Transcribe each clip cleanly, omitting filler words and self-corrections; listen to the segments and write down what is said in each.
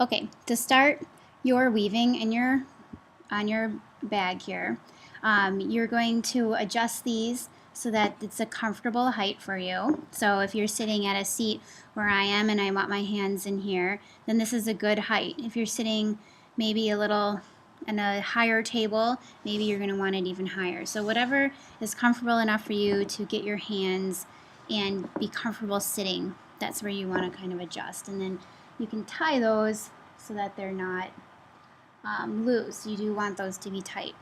Okay, to start your weaving in on your bag here, you're going to adjust these so that it's a comfortable height for you. So if you're sitting at a seat where I am and I want my hands in here, then this is a good height. If you're sitting maybe a little in a higher table, maybe you're going to want it even higher. So whatever is comfortable enough for you to get your hands and be comfortable sitting, that's where you want to kind of adjust. And then you can tie those so that they're not loose. You do want those to be tight.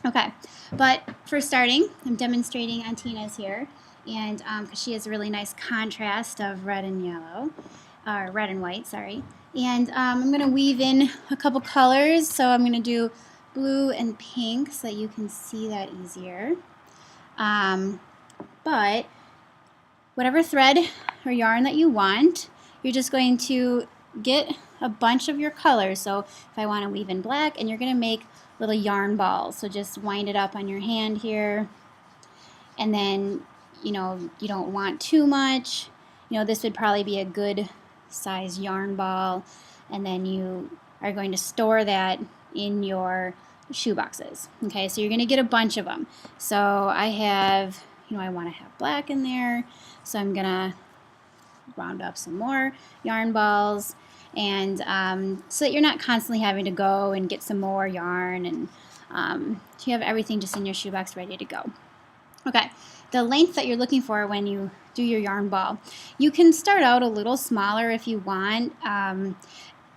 Okay, but for starting, I'm demonstrating on Tina's here, and because she has a really nice contrast of red and yellow, red and white, sorry. And I'm going to weave in a couple colors, so I'm going to do blue and pink so that you can see that easier. But whatever thread or yarn that you want, you're just going to get a bunch of your colors. So if I want to weave in black, and you're going to make little yarn balls. So just wind it up on your hand here, and then you don't want too much. This would probably be a good size yarn ball, and then you are going to store that in your shoe boxes. Okay, so you're going to get a bunch of them. So I have, I want to have black in there, so I'm going to round up some more yarn balls, and so that you're not constantly having to go and get some more yarn, and you have everything just in your shoebox ready to go. Okay, the length that you're looking for when you do your yarn ball, you can start out a little smaller if you want.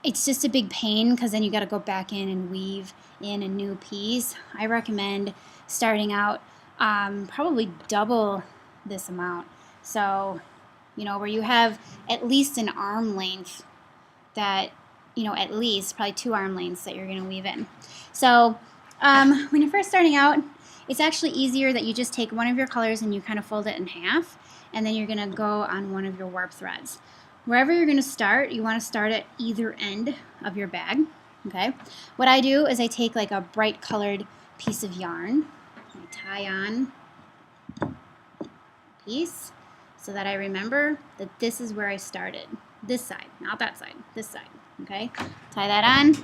It's just a big pain because then you got to go back in and weave in a new piece. I recommend starting out probably double this amount. So where you have at least an arm length that, at least probably 2 arm lengths that you're going to weave in. So when you're first starting out, it's actually easier that you just take one of your colors and you kind of fold it in half, and then you're going to go on one of your warp threads. Wherever you're going to start, you want to start at either end of your bag. Okay. What I do is I take like a bright colored piece of yarn, I tie on a piece, so that I remember that this is where I started. This side, not that side, this side, okay? Tie that on.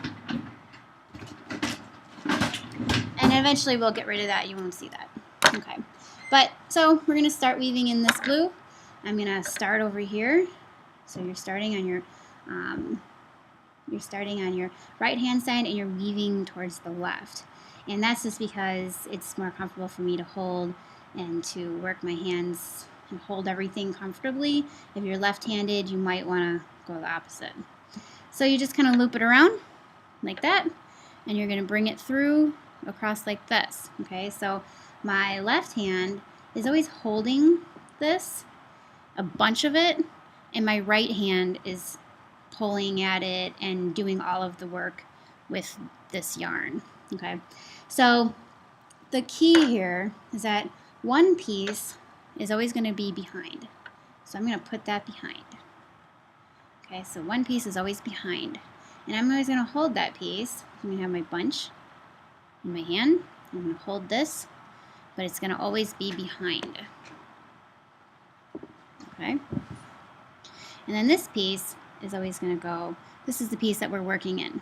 And eventually we'll get rid of that, you won't see that. Okay, but so we're gonna start weaving in this blue. I'm gonna start over here. So you're starting on your right hand side and you're weaving towards the left. And that's just because it's more comfortable for me to hold and to work my hands and hold everything comfortably. If you're left-handed, you might want to go the opposite. So you just kind of loop it around like that, and you're going to bring it through across like this. Okay, so my left hand is always holding this, a bunch of it, and my right hand is pulling at it and doing all of the work with this yarn. Okay, so the key here is that one piece is always going to be behind. So I'm going to put that behind. Okay, so one piece is always behind. And I'm always going to hold that piece. I'm going to have my bunch in my hand. I'm going to hold this, but it's going to always be behind. Okay? And then this piece is always going to go, this is the piece that we're working in.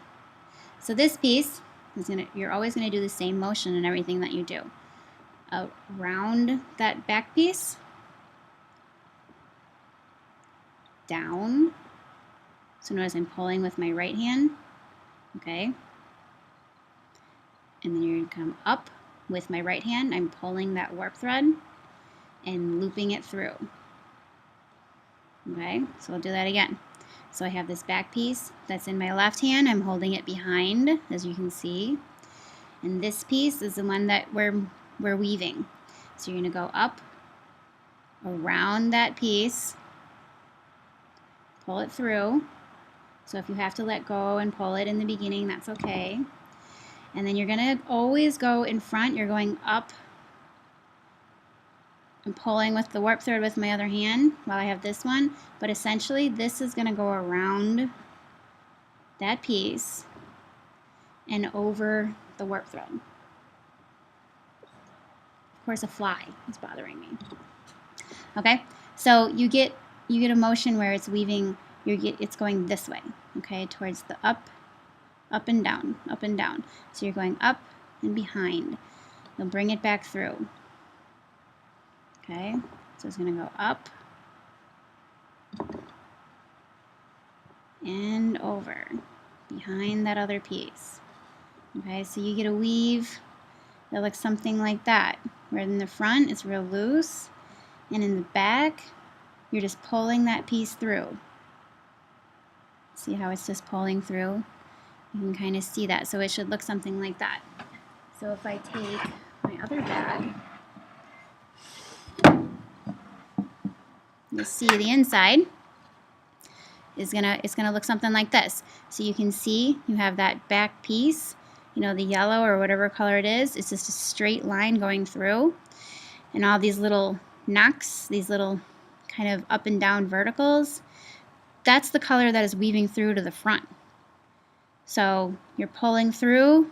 So this piece is you're always going to do the same motion in everything that you do. Around that back piece, down. So notice I'm pulling with my right hand, okay? And then you're going to come up with my right hand. I'm pulling that warp thread and looping it through. Okay, so I'll do that again. So I have this back piece that's in my left hand. I'm holding it behind, as you can see. And this piece is the one that we're weaving. So you're going to go up around that piece, pull it through. So if you have to let go and pull it in the beginning, that's okay. And then you're going to always go in front. You're going up. I'm pulling with the warp thread with my other hand while I have this one. But essentially, this is going to go around that piece and over the warp thread. Of course, a fly is bothering me. Okay, so you get a motion where it's weaving. It's going this way. Okay. okay, towards the up and down, up and down. So you're going up and behind. You'll bring it back through. Okay, so it's going to go up and over behind that other piece. Okay, so you get a weave that looks something like that, where in the front it's real loose, and in the back you're just pulling that piece through. See how it's just pulling through? You can kind of see that, so it should look something like that. So if I take my other bag, you'll see the inside is it's gonna look something like this. So you can see you have that back piece, you know, the yellow or whatever color it is. It's just a straight line going through, and all these little knocks, these little kind of up and down verticals, that's the color that is weaving through to the front. So you're pulling through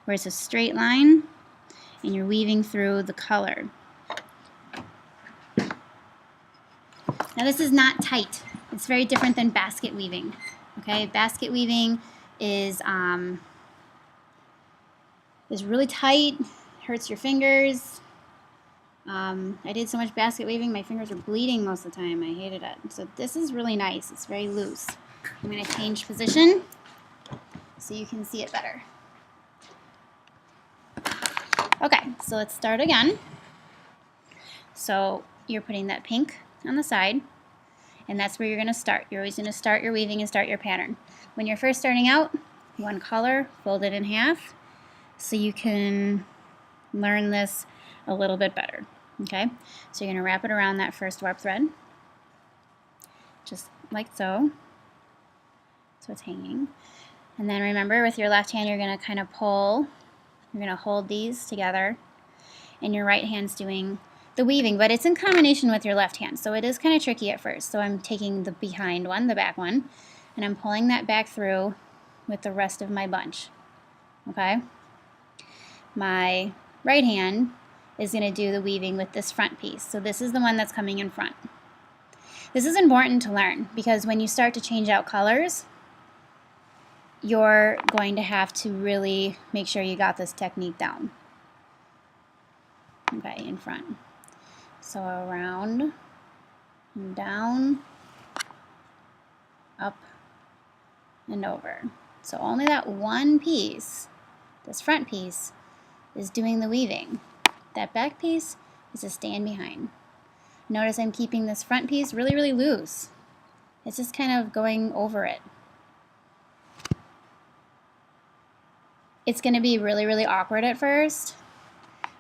where it's a straight line, and you're weaving through the color. Now this is not tight. It's very different than basket weaving. Okay, basket weaving is really tight, hurts your fingers. I did so much basket weaving, my fingers were bleeding most of the time. I hated it. So this is really nice. It's very loose. I'm going to change position so you can see it better. Okay, so let's start again. So you're putting that pink on the side, and that's where you're going to start. You're always going to start your weaving and start your pattern. When you're first starting out, one color, fold it in half, so you can learn this a little bit better. Okay, so you're going to wrap it around that first warp thread, just like so. So it's hanging. And then remember, with your left hand, you're going to kind of pull. You're going to hold these together, and your right hand's doing the weaving, but it's in combination with your left hand, so it is kind of tricky at first. So I'm taking the behind one, the back one, and I'm pulling that back through with the rest of my bunch. Okay? My right hand is going to do the weaving with this front piece. So this is the one that's coming in front. This is important to learn because when you start to change out colors, you're going to have to really make sure you got this technique down. Okay, in front. So around and down, up and over. So only that one piece, this front piece, is doing the weaving. That back piece is a stand behind. Notice I'm keeping this front piece really, really loose. It's just kind of going over it. It's going to be really, really awkward at first,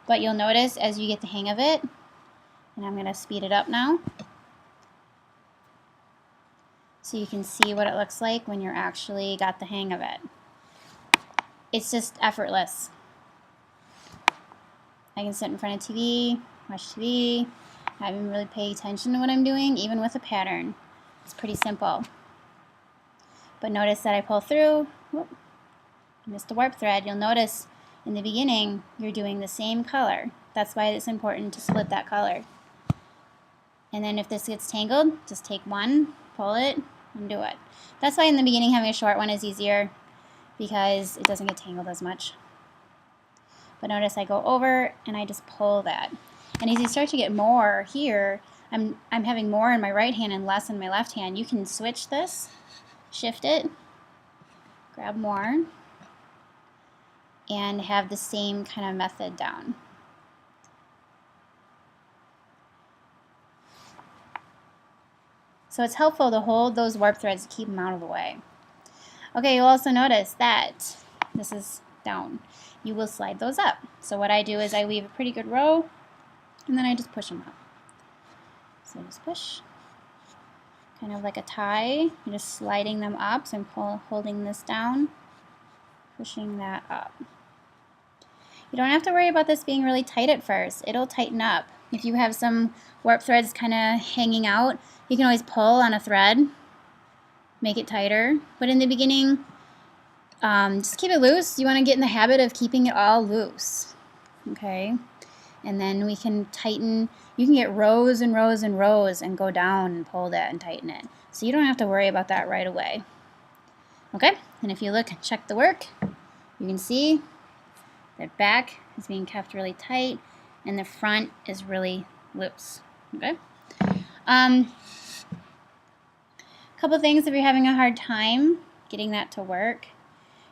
but you'll notice as you get the hang of it, and I'm going to speed it up now, so you can see what it looks like when you're actually got the hang of it. It's just effortless. I can sit in front of TV, watch TV, not even really pay attention to what I'm doing, even with a pattern. It's pretty simple. But notice that I pull through, whoop, missed the warp thread. You'll notice in the beginning you're doing the same color. That's why it's important to split that color. And then if this gets tangled, just take one, pull it, and do it. That's why in the beginning having a short one is easier, because it doesn't get tangled as much. But notice I go over and I just pull that. And as you start to get more here, I'm having more in my right hand and less in my left hand. You can switch this, shift it, grab more, and have the same kind of method down. So it's helpful to hold those warp threads to keep them out of the way. Okay, you'll also notice that this is down. You will slide those up. So what I do is I weave a pretty good row, and then I just push them up. So just push, kind of like a tie. You're just sliding them up. So I'm holding this down, pushing that up. You don't have to worry about this being really tight at first. It'll tighten up. If you have some warp threads kind of hanging out, you can always pull on a thread, make it tighter. But in the beginning, just keep it loose. You want to get in the habit of keeping it all loose. Okay? And then we can tighten. You can get rows and rows and rows and go down and pull that and tighten it. So you don't have to worry about that right away. Okay, and if you look and check the work, you can see the back is being kept really tight and the front is really loose. Okay. Couple things if you're having a hard time getting that to work,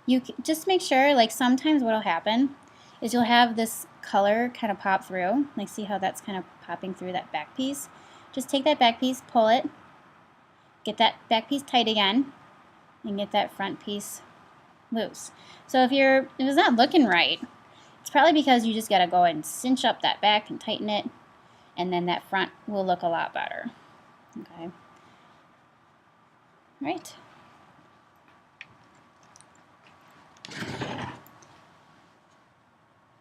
you just make sure, like sometimes what'll happen is you'll have this color kind of pop through. Like see how that's kind of popping through that back piece? Just take that back piece, pull it, get that back piece tight again, and get that front piece loose. So if it's not looking right, it's probably because you just gotta go and cinch up that back and tighten it, and then that front will look a lot better. Okay. Right.